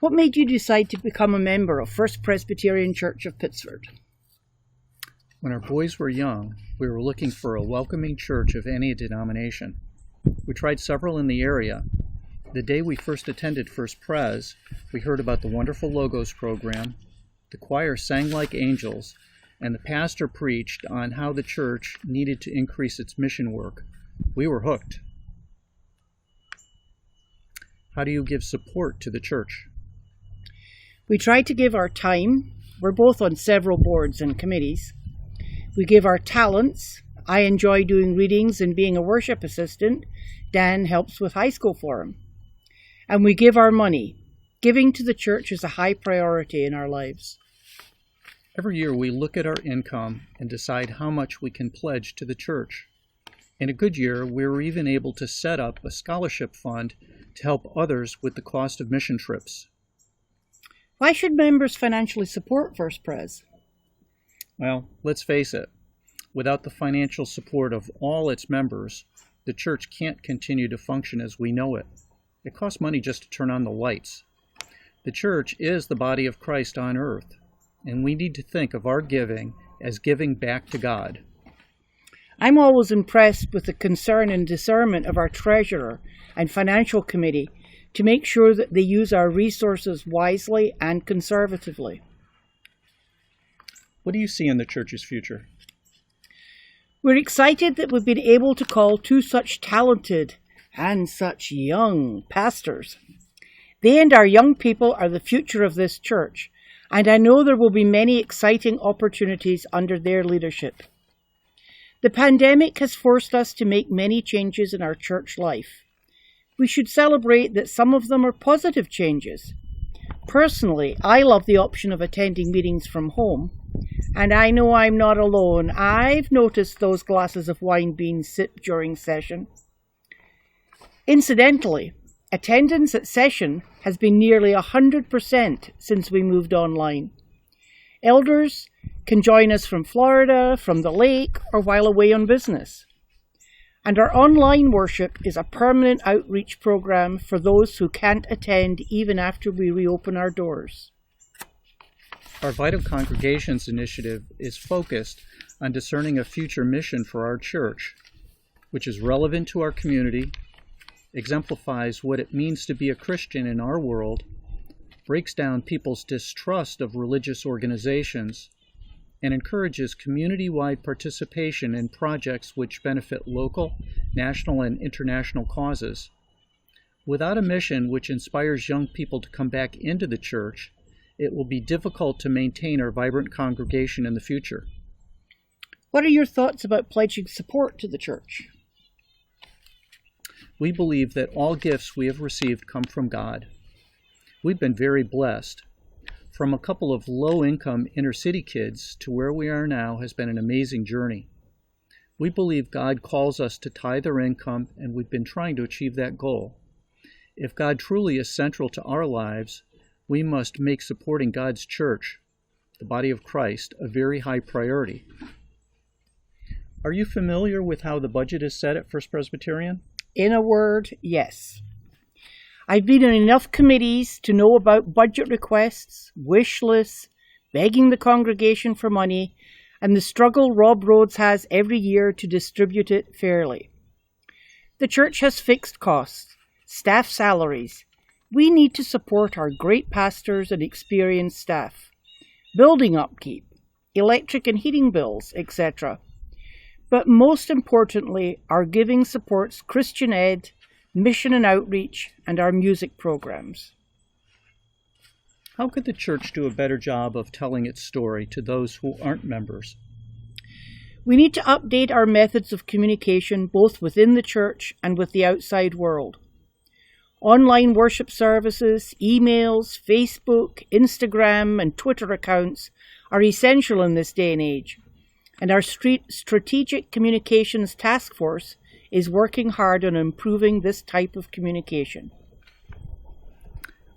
What made you decide to become a member of First Presbyterian Church of Pittsford? When our boys were young, we were looking for a welcoming church of any denomination. We tried several in the area. The day we first attended First Pres, we heard about the wonderful Logos program, the choir sang like angels, and the pastor preached on how the church needed to increase its mission work. We were hooked. How do you give support to the church? We try to give our time. We're both on several boards and committees. We give our talents. I enjoy doing readings and being a worship assistant. Dan helps with high school forum. And we give our money. Giving to the church is a high priority in our lives. Every year we look at our income and decide how much we can pledge to the church. In a good year, we were even able to set up a scholarship fund to help others with the cost of mission trips. Why should members financially support First Pres? Well, let's face it. Without the financial support of all its members, the church can't continue to function as we know it. It costs money just to turn on the lights. The church is the body of Christ on earth, and we need to think of our giving as giving back to God. I'm always impressed with the concern and discernment of our treasurer and financial committee to make sure that they use our resources wisely and conservatively. What do you see in the church's future? We're excited that we've been able to call two such talented and such young pastors. They and our young people are the future of this church, and I know there will be many exciting opportunities under their leadership. The pandemic has forced us to make many changes in our church life. We should celebrate that some of them are positive changes. Personally, I love the option of attending meetings from home, and I know I'm not alone. I've noticed those glasses of wine being sipped during session. Incidentally, attendance at session has been nearly 100% since we moved online. Elders can join us from Florida, from the lake, or while away on business. And our online worship is a permanent outreach program for those who can't attend even after we reopen our doors. Our Vital Congregations initiative is focused on discerning a future mission for our church, which is relevant to our community, exemplifies what it means to be a Christian in our world, breaks down people's distrust of religious organizations, and encourages community-wide participation in projects which benefit local, national, and international causes. Without a mission which inspires young people to come back into the church, it will be difficult to maintain our vibrant congregation in the future. What are your thoughts about pledging support to the church? We believe that all gifts we have received come from God. We've been very blessed. From a couple of low-income inner-city kids to where we are now has been an amazing journey. We believe God calls us to tithe our income, and we've been trying to achieve that goal. If God truly is central to our lives, we must make supporting God's church, the body of Christ, a very high priority. Are you familiar with how the budget is set at First Presbyterian? In a word, yes. I've been in enough committees to know about budget requests, wish lists, begging the congregation for money, and the struggle Rob Rhodes has every year to distribute it fairly. The church has fixed costs, staff salaries. We need to support our great pastors and experienced staff, building upkeep, electric and heating bills, etc. But most importantly, our giving supports Christian Ed, mission and outreach, and our music programs. How could the church do a better job of telling its story to those who aren't members? We need to update our methods of communication both within the church and with the outside world. Online worship services, emails, Facebook, Instagram, and Twitter accounts are essential in this day and age, and our Strategic Communications Task Force is working hard on improving this type of communication.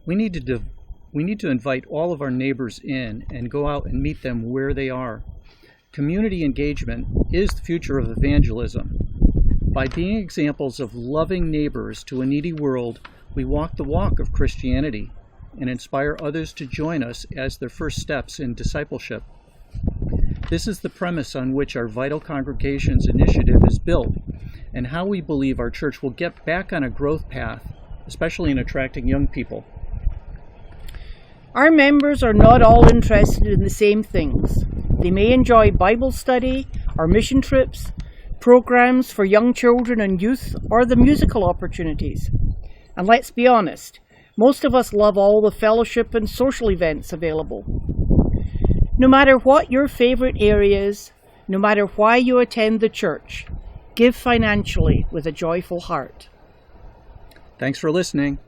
We need to invite all of our neighbors in and go out and meet them where they are. Community engagement is the future of evangelism. By being examples of loving neighbors to a needy world, we walk the walk of Christianity. and inspire others to join us as their first steps in discipleship. This is the premise on which our Vital Congregations initiative is built, and how we believe our church will get back on a growth path, especially in attracting young people. Our members are not all interested in the same things. They may enjoy Bible study, or mission trips, programs for young children and youth, or the musical opportunities. And let's be honest, most of us love all the fellowship and social events available. No matter what your favorite area is, no matter why you attend the church, give financially with a joyful heart. Thanks for listening.